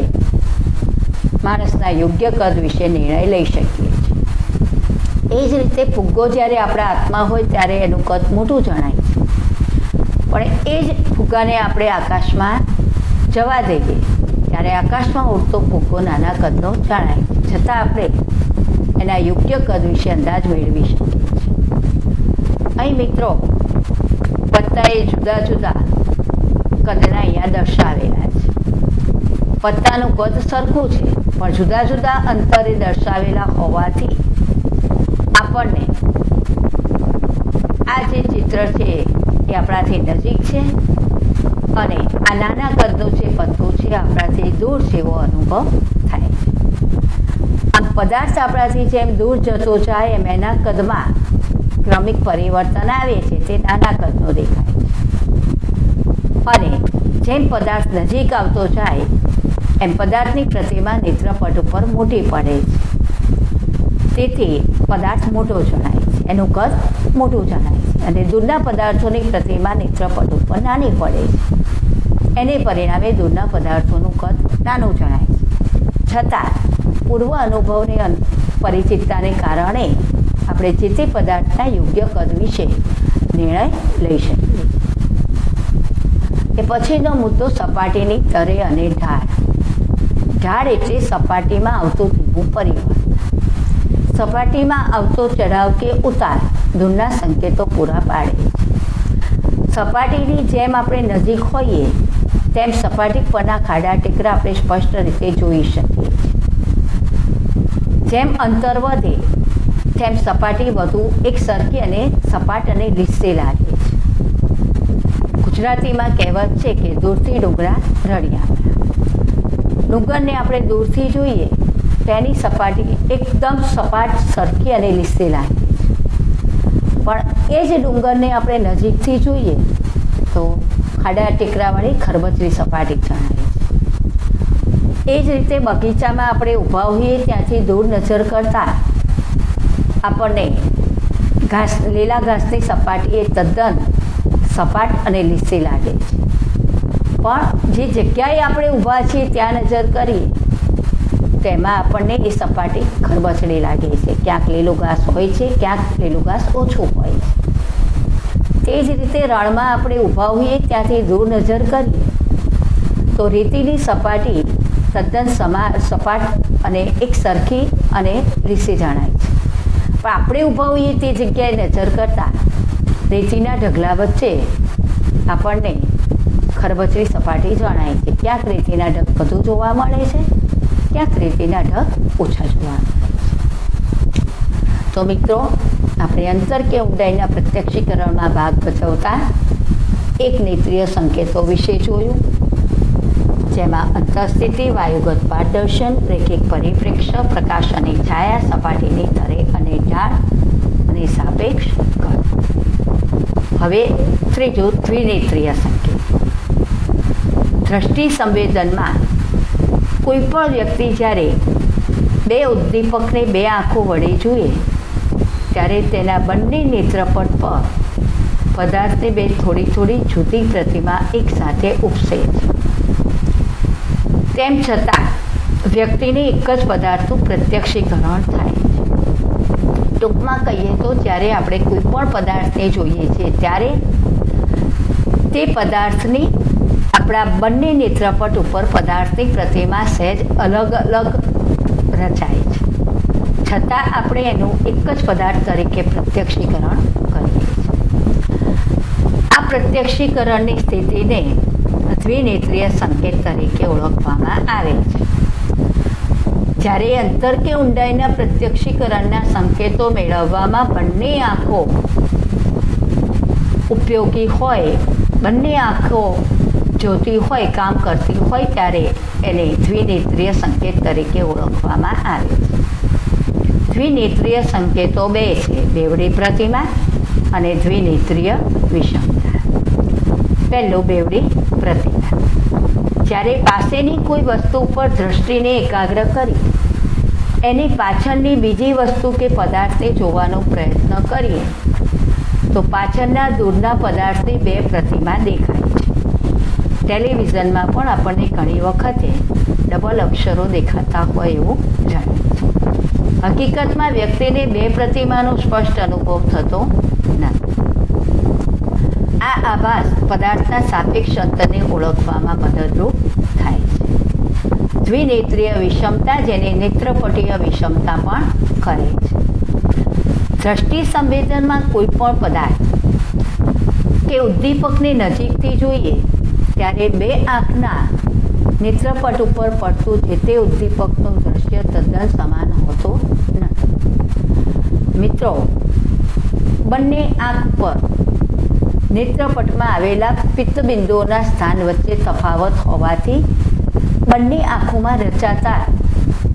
માણસના યોગ્ય કદ વિશે નિર્ણય લઈ શકીએ છીએ. એ જ રીતે ફુગ્ગો જ્યારે આપણા હાથમાં હોય ત્યારે એનું કદ મોટું જણાય છે, પણ એ જ ફુગ્ગાને આપણે આકાશમાં જવા દઈએ ત્યારે આકાશમાં ઉડતો ફુગ્ગો નાના કદનો જણાય છે. છતાં આપણે એના યોગ્ય કદ વિશે અંદાજ મેળવી શકીએ છીએ. અહીં મિત્રો પત્તાએ જુદા જુદા કદના અહીંયા દર્શાવેલા છે. પત્તાનું કદ સરખું છે પણ જુદા જુદા અંતરે દર્શાવેલા હોવાથી આપણને આ જે ચિત્ર છે એ આપણાથી નજીક છે અને આ નાના કદનું જે પત્તું છે આપણાથી દૂર છે એવો અનુભવ થાય છે. આમ પદાર્થ આપણાથી જેમ દૂર જતો જાય એમ એના કદમાં ક્રમિક પરિવર્તન આવે છે, તે નાના કદનો દેખાય છે. અને જેમ પદાર્થ નજીક આવતો જાય એમ પદાર્થની પ્રતિમા નેત્રપટ ઉપર મોટી પડે છે, તેથી પદાર્થ મોટો જણાય છે, એનું કદ મોટું જણાય છે. અને દૂરના પદાર્થોની પ્રતિમા નેત્રપટ ઉપર નાની પડે છે, એને પરિણામે દૂરના પદાર્થોનું કદ નાનું જણાય છે. છતાં પૂર્વ અનુભવની પરિચિતતાને કારણે આપણે જે તે પદાર્થના યોગ્ય કદ વિશે નિર્ણય લઈ શકીએ. એ પછીનો મુદ્દો સપાટીની તરે અને ઢાળ. ઢાળ એટલે સપાટીમાં આવતું ધીમું પરિવર્તન. સપાટીમાં આવતો ચઢાવ કે ઉતાર દૂરના સંકેતો પૂરા પાડે છે. સપાટીની જેમ આપણે નજીક હોઈએ તેમ સપાટી પરના ખાડા ટેકરા આપણે સ્પષ્ટ રીતે જોઈ શકીએ છીએ. જેમ અંતર વધે તેમ સપાટી વધુ એક સરખી અને સપાટ અને લીસી લાગે છે. ગુજરાતીમાં કહેવત છે કે દૂરથી ડુંગરા રળિયામણા. ડુંગરને આપણે દૂરથી જોઈએ તેની સપાટી એકદમ સપાટ, સરખી અને લીસી લાગે છે. પણ એ જ ડુંગરને આપણે નજીકથી જોઈએ તો ખાડા ટેકરાવાળી ખરબચડી સપાટી જણાય છે. એ જ રીતે બગીચામાં આપણે ઊભા હોઈએ ત્યાંથી દૂર નજર કરતાં આપણને લીલા ઘાસની સપાટી એ તદ્દન સપાટ અને લીસી લાગે છે. પણ જે જગ્યાએ આપણે ઊભા છીએ ત્યાં નજર કરીએ તેમાં આપણને એ સપાટી ખરબચડી લાગે છે. ક્યાંક લીલું ઘાસ હોય છે, ક્યાંક લીલું ઘાસ ઓછું હોય છે. તે જ રીતે રણમાં આપણે ઊભા હોઈએ ત્યાંથી દૂર નજર કરીએ તો રેતીની સપાટી તદ્દન સપાટ અને એક સરખી અને લીસી જણાય છે. પણ આપણે ઊભા હોઈએ તે જગ્યાએ નજર કરતાં રેતીના ઢગલા વચ્ચે આપણને ખરબચડી સપાટી જણાય છે. ક્યાંક રેતીના ઢગ વધુ જોવા મળે છે, ક્યાંક રેતીના ઢગ ઓછા જોવા મળે છે. તો મિત્રો, આપણે અંતર કે ઊંડાઈના પ્રત્યક્ષીકરણમાં ભાગ ભજવતા એક નેત્રીય સંકેતો વિશે જોયું, જેમાં અંતરસ્થિતિ, વાયુગત પારદર્શન, રેખિક પરિપ્રેક્ષ્ય, પ્રકાશ અને છાયા, સપાટીની તરે અને ઢાળ અને સાપેક્ષ કદ. હવે ત્રીજું દ્વિનેત્રીય સંકેત. દ્રષ્ટિ સંવેદનમાં કોઈ પણ વ્યક્તિ જ્યારે બે ઉદ્દીપકને બે આંખો વડે જુએ ત્યારે તેના બંને નેત્રપટ પર પદાર્થની બે થોડી થોડી જુદી પ્રતિમા એકસાથે ઉપસે છે. તેમ છતાં વ્યક્તિને એક જ પદાર્થનું પ્રત્યક્ષીકરણ થાય છે. ટૂંકમાં કહીએ તો જ્યારે આપણે કોઈ પણ પદાર્થને જોઈએ છીએ ત્યારે તે પદાર્થની આપણા બંને નેત્રપટ ઉપર પદાર્થની પ્રતિમા સહેજ અલગ અલગ રચાય છે, છતાં આપણે એનું એક જ પદાર્થ તરીકે પ્રત્યક્ષીકરણ કરીએ છીએ. આ પ્રત્યક્ષીકરણની સ્થિતિને દ્વિનેત્રીય સંકેત તરીકે ઓળખવામાં આવે છે. જ્યારે અંતર કે ઊંડાઈના પ્રત્યક્ષીકરણના સંકેતો મેળવવામાં બંને આંખો ઉપયોગી હોય, બંને આંખો જોતી હોય, કામ કરતી હોય ત્યારે એને દ્વિનેત્રીય સંકેત તરીકે ઓળખવામાં આવે છે. દ્વિનેત્રીય સંકેતો બે છે: બેવડી પ્રતિમા અને દ્વિનેત્રીય વિષમતા. પહેલું, બેવડી પ્રતિમા. જ્યારે પાસેની કોઈ વસ્તુ ઉપર દ્રષ્ટિને એકાગ્ર કરી એની પાછળની બીજી વસ્તુ કે પદાર્થને જોવાનો પ્રયત્ન કરીએ તો પાછળના દૂરના પદાર્થની બે પ્રતિમા દેખાય છે. ટેલિવિઝનમાં પણ આપણને ઘણી વખતે ડબલ અક્ષરો દેખાતા હોય એવું જણાય છે. હકીકતમાં વ્યક્તિને બે પ્રતિમાનો સ્પષ્ટ અનુભવ થતો નથી. આ આભાસ પદાર્થના સાપેક્ષ અંતરને ઓળખવામાં મદદરૂપ થાય છે. દ્વિનેત્રીય વિષમતા, જેને નેત્રપટીય વિષમતા પણ કહે છે. દ્રષ્ટિ સંવેદનમાં કોઈ પણ પદાર્થ કે ઉદ્દીપકને નજીકથી જોઈએ ત્યારે બે આંખના નેત્રપટ ઉપર પડતું જે તે ઉદ્દીપકનું દ્રશ્ય તદ્દન સમાન હોતું નથી. મિત્રો, બંને આંખ પર નેત્રપટમાં આવેલા પિત્તબિંદુઓના સ્થાન વચ્ચે તફાવત હોવાથી બંને આંખોમાં રચાતા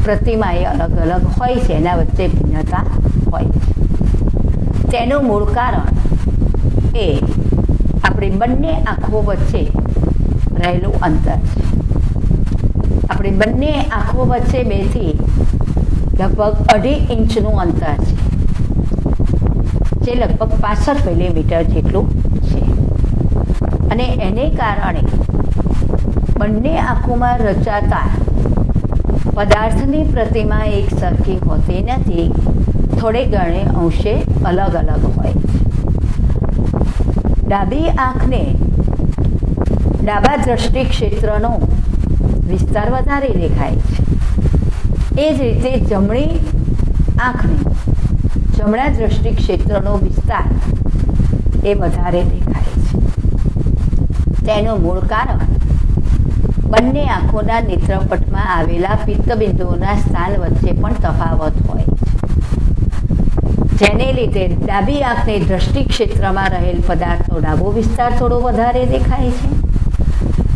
પ્રતિમાએ અલગ અલગ હોય છે, એના વચ્ચે ભિન્નતા હોય છે. તેનું મૂળ કારણ એ આપણી બંને આંખો વચ્ચે રહેલું અંતર છે. આપણી બંને આંખો વચ્ચે 2 થી લગભગ 2.5 ઇંચનું અંતર છે, જે લગભગ 65 મિલીમીટર જેટલું છે. અને એને કારણે બંને આંખોમાં રચાતા પદાર્થની પ્રતિમા એક સરખી હોતી નથી, થોડે ઘણે અંશે અલગ અલગ હોય છે. ડાબી આંખને ડાબા દ્રષ્ટિ ક્ષેત્રનો વિસ્તાર વધારે દેખાય છે. એ જ રીતે જમણી આંખને જમણા દ્રષ્ટિ ક્ષેત્રનો વિસ્તાર એ વધારે દેખાય છે. તેનું મૂળ કારણ બંને આંખોના નેત્રપટમાં આવેલા પિત્તબિંદુઓના સ્થાન વચ્ચે પણ તફાવત હોય છે, જેને લીધે ડાબી આંખની દ્રષ્ટિ ક્ષેત્રમાં રહેલ પદાર્થનો ડાબો વિસ્તાર થોડો વધારે દેખાય છે,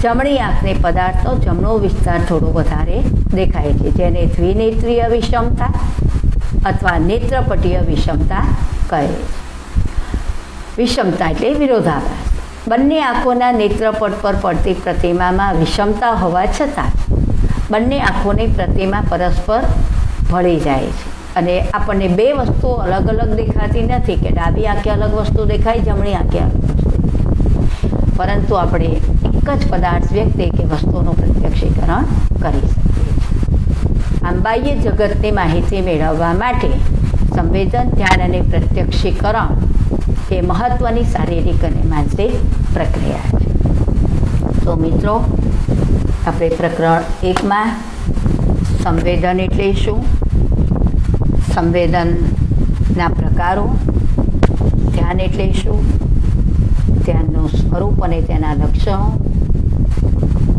જમણી આંખને પદાર્થનો જમણો વિસ્તાર થોડો વધારે દેખાય છે, જેને દ્વિનેત્રીય વિષમતા અથવા નેત્રપટીય વિષમતા કહે છે. વિષમતા એટલે વિરોધાભાસ. બંને આંખોના નેત્રપટ પર પડતી પ્રતિમામાં વિષમતા હોવા છતાં બંને આંખોની પ્રતિમા પરસ્પર ભળી જાય છે અને આપણને બે વસ્તુઓ અલગ અલગ દેખાતી નથી કે ડાબી આંખે અલગ વસ્તુ દેખાય, જમણી આંખે અલગ વસ્તુ દેખાય, પરંતુ આપણે એક જ પદાર્થ, વ્યક્તિ કે વસ્તુનું પ્રત્યક્ષીકરણ કરી શકીએ છીએ. આમ બાહ્ય જગતની માહિતી મેળવવા માટે સંવેદન, ધ્યાન અને પ્રત્યક્ષીકરણ એ મહત્વની શારીરિક અને માનસિક પ્રક્રિયા છે. તો મિત્રો, આપણે પ્રકરણ 1માં સંવેદન એટલે શું, સંવેદનના પ્રકારો, ધ્યાન એટલે શું, ધ્યાનનું સ્વરૂપ અને તેના લક્ષણો,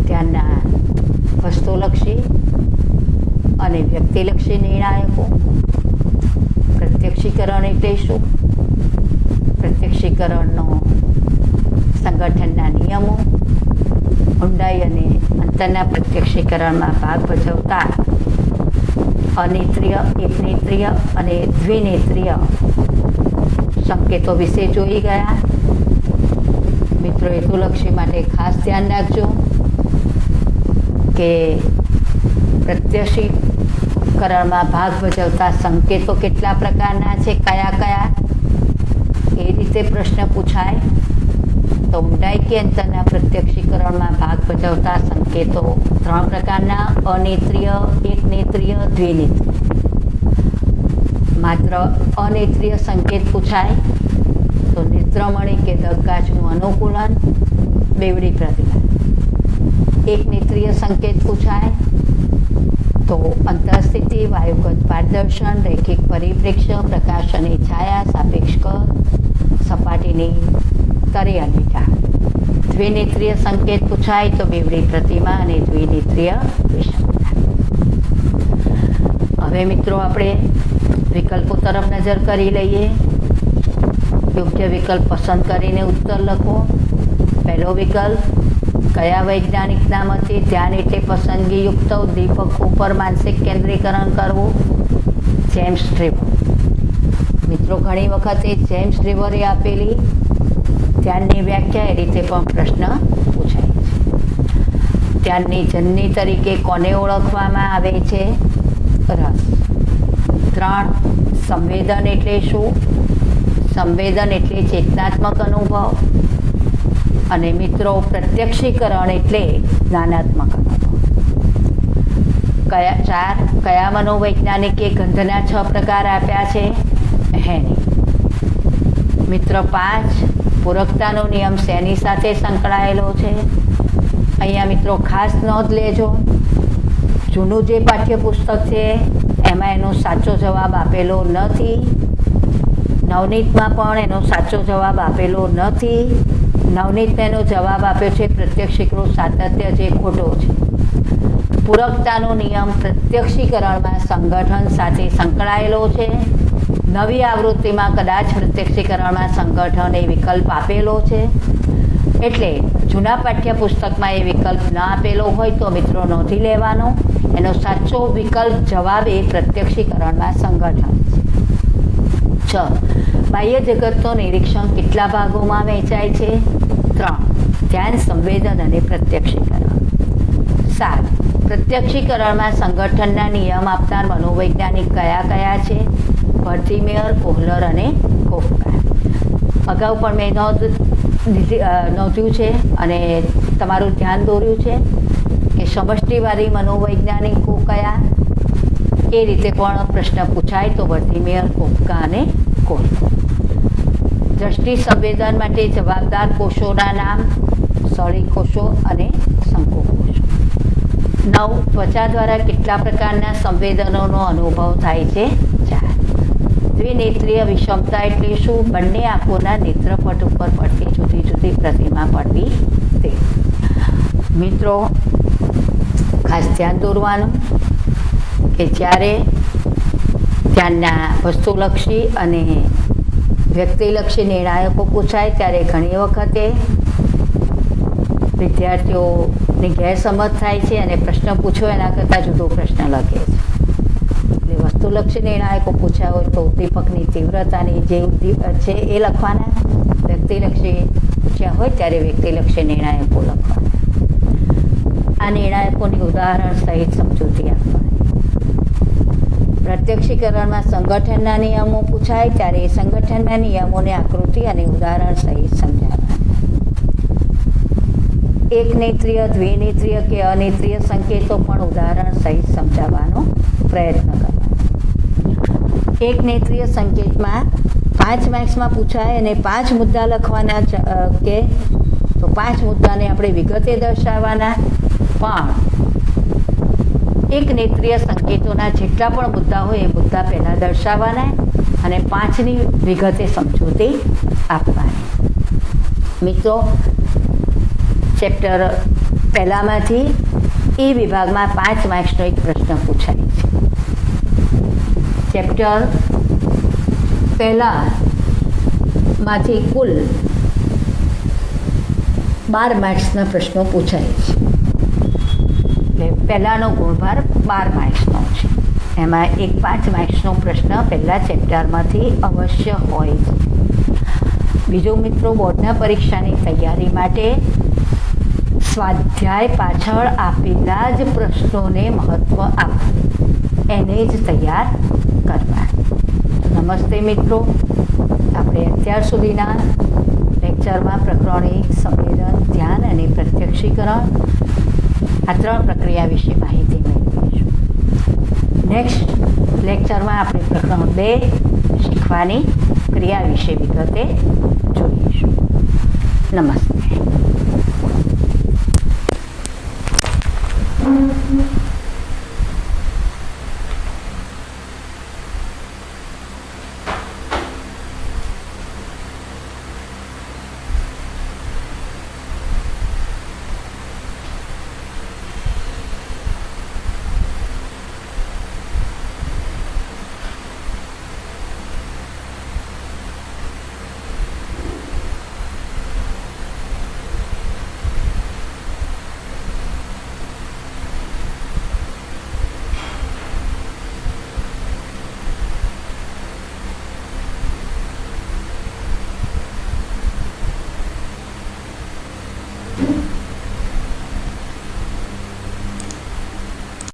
ધ્યાનના વસ્તુલક્ષી અને વ્યક્તિલક્ષી નિર્ણાયકો, પ્રત્યક્ષીકરણ એટલે શું, પ્રત્યક્ષીકરણનો સંગઠનના નિયમો, ઊંડાઈ અને અંતરના પ્રત્યક્ષીકરણમાં ભાગ ભજવતા અનેત્રીય, એકનેત્રીય અને દ્વિનેત્રીય સંકેતો વિશે જોઈ ગયા. મિત્રો, હેતુલક્ષી માટે ખાસ ધ્યાન રાખજો કે પ્રત્યક્ષીકરણમાં ભાગ ભજવતા સંકેતો કેટલા પ્રકારના છે, કયા કયા, એ રીતે પ્રશ્ન પૂછાય. તો ઊંડાઈ કે અંતરના પ્રત્યક્ષીકરણમાં ભાગ ભજવતા સંકેતો 3 પ્રકારના: અનેત્રીય, એકનેત્રીય, દ્વિનેત્રીય. માત્ર અનેત્રીય સંકેત પૂછાય તો નેત્રમણી કે દગકાચનું અનુકૂલન, બેવડી પ્રતિમા. એકનેત્રીય સંકેત પૂછાય તો અંતરસ્થિતિ, વાયુગત પારદર્શન, રૈખિક પરિપ્રેક્ષ્ય, પ્રકાશ અને છાયા, સાપેક્ષ કદ, સપાટીની તરે અને ઢાળ. દ્વિનેત્રીય સંકેત પૂછાય તો બેવડી પ્રતિમા અને દ્વિનેત્રીય વિષમતા. હવે મિત્રો, આપણે વિકલ્પો તરફ નજર કરી લઈએ. યોગ્ય વિકલ્પ પસંદ કરીને ઉત્તર લખો. પહેલો વિકલ્પ, કયા વૈજ્ઞાનિકના મતે ધ્યાન એટલે પસંદગીયુક્ત ઉદ્દીપકો પર માનસિક કેન્દ્રીકરણ કરવું? જેમ્સ ટ્રીવર. મિત્રો, ઘણી વખતે જેમ્સ ટ્રીવરે આપેલી ધ્યાનની વ્યાખ્યા એ રીતે પણ પ્રશ્ન પૂછાય છે. ધ્યાનની જનની તરીકે કોને ઓળખવામાં આવે છે? રસ. 3, સંવેદન એટલે શું? સંવેદન એટલે ચેતનાત્મક અનુભવ. અને મિત્રો, પ્રત્યક્ષીકરણ એટલે જ્ઞાનાત્મક અનુભવ. 4, કયા મનોવૈજ્ઞાનિકે ગંધના 6 પ્રકાર આપ્યા છે? હેની. મિત્રો, 5, પૂરકતાનો નિયમ શેની સાથે સંકળાયેલો છે? અહીંયા મિત્રો ખાસ નોંધ લેજો, જૂનું જે પાઠ્યપુસ્તક છે એમાં એનો સાચો જવાબ આપેલો નથી, નવનીતમાં પણ એનો સાચો જવાબ આપેલો નથી. નવનીતને એનો જવાબ આપ્યો છે પ્રત્યક્ષીકૃત સાતત્ય, જે ખોટો છે. પૂરકતાનો નિયમ પ્રત્યક્ષીકરણમાં સંગઠન સાથે સંકળાયેલો છે. નવી આવૃત્તિમાં કદાચ પ્રત્યક્ષીકરણમાં સંગઠન એ વિકલ્પ આપેલો છે, એટલે જૂના પાઠ્યપુસ્તકમાં એ વિકલ્પ ન આપેલો હોય તો મિત્રો નોંધી લેવાનો. એનો સાચો વિકલ્પ જવાબ એ પ્રત્યક્ષીકરણમાં સંગઠન છે. 6, બાહ્ય જગતનું નિરીક્ષણ કેટલા ભાગોમાં વહેંચાય છે? 3, ધ્યાન, સંવેદન અને પ્રત્યક્ષીકરણ. 7, પ્રત્યક્ષીકરણમાં સંગઠનના નિયમ આપનાર મનોવૈજ્ઞાનિક કયા કયા છે? વર્થીમેયર, કોહલર અને કોફકા. અગાઉ પણ મેં નોંધ્યું છે અને તમારું ધ્યાન દોર્યું છે કે સમષ્ટિવાદી મનોવૈજ્ઞાનિકો કયા, એ રીતે પણ પ્રશ્ન પૂછાય તો વર્થીમેયર, કોફકા અને કોહલર. દ્રષ્ટિ સંવેદન માટે જવાબદાર કોષોના નામ: સળી કોષો અને શંકુ કોષો. 9, ત્વચા દ્વારા કેટલા પ્રકારના સંવેદનોનો અનુભવ થાય છે? 4. દ્વિનેત્રીય વિષમતા એટલે શું? બંને આંખોના નેત્રપટ ઉપર પડતી જુદી જુદી પ્રતિમા પડવી તે. મિત્રો, ખાસ ધ્યાન દોરવાનું કે જ્યારે ધ્યાનના વસ્તુલક્ષી અને વ્યક્તિલક્ષી નિર્ણાયકો પૂછાય ત્યારે ઘણી વખતે વિદ્યાર્થીઓની ગેરસમજ થાય છે અને પ્રશ્ન પૂછ્યો એના કરતાં જુદો પ્રશ્ન લખે છે. એટલે વસ્તુલક્ષી નિર્ણાયકો પૂછ્યા હોય તો ઉદ્દીપકની તીવ્રતાની જે છે એ લખવાના, વ્યક્તિલક્ષી પૂછ્યા હોય ત્યારે વ્યક્તિલક્ષી નિર્ણાયકો લખવાના. આ નિર્ણાયકોની ઉદાહરણ સહિત સમજૂતી આપવાની. પ્રત્યક્ષીકરણમાં સંગઠનના નિયમો પૂછાય ત્યારે એ સંગઠનના નિયમોની આકૃતિ અને ઉદાહરણ સહિત સમજાવવાના. એક નેત્રીય, દ્વિનેત્રીય કે અનેત્રીય સંકેતો પણ ઉદાહરણ સહિત સમજાવવાનો પ્રયત્ન કરવાનો. એક નેત્રીય સંકેતમાં 5 માર્ક્સમાં પૂછાય અને 5 મુદ્દા લખવાના કે તો 5 મુદ્દાને આપણે વિગતે દર્શાવવાના. પણ એક નેત્રીય સંકેતોના જેટલા પણ મુદ્દા હોય એ મુદ્દા પહેલાં દર્શાવવાના અને 5ની વિગતે સમજૂતી આપવાની. મિત્રો, ચેપ્ટર પહેલામાંથી એ વિભાગમાં 5 માર્ક્સનો એક પ્રશ્ન પૂછાય છે. ચેપ્ટર પહેલામાંથી કુલ 12 માર્ક્સના પ્રશ્નો પૂછાય છે. એટલે પહેલાંનો ગુણભાર 12 માર્ક્સનો છે. એમાં એક 5 માર્ક્સનો પ્રશ્ન પહેલાં ચેપ્ટરમાંથી અવશ્ય હોય છે. બીજું મિત્રો, બોર્ડના પરીક્ષાની તૈયારી માટે સ્વાધ્યાય પાછળ આપેલા જ પ્રશ્નોને મહત્ત્વ આપવું, એને જ તૈયાર કરવા. નમસ્તે મિત્રો, આપણે અત્યાર સુધીના લેક્ચરમાં પ્રકરણ 1 સંવેદન, ધ્યાન અને પ્રત્યક્ષીકરણ આ 3 પ્રક્રિયા વિશે માહિતી મેળવીશું. નેક્સ્ટ લેક્ચરમાં આપણે પ્રકરણ 2 શીખવાની ક્રિયા વિશે વિગતે જોઈશું. નમસ્તે.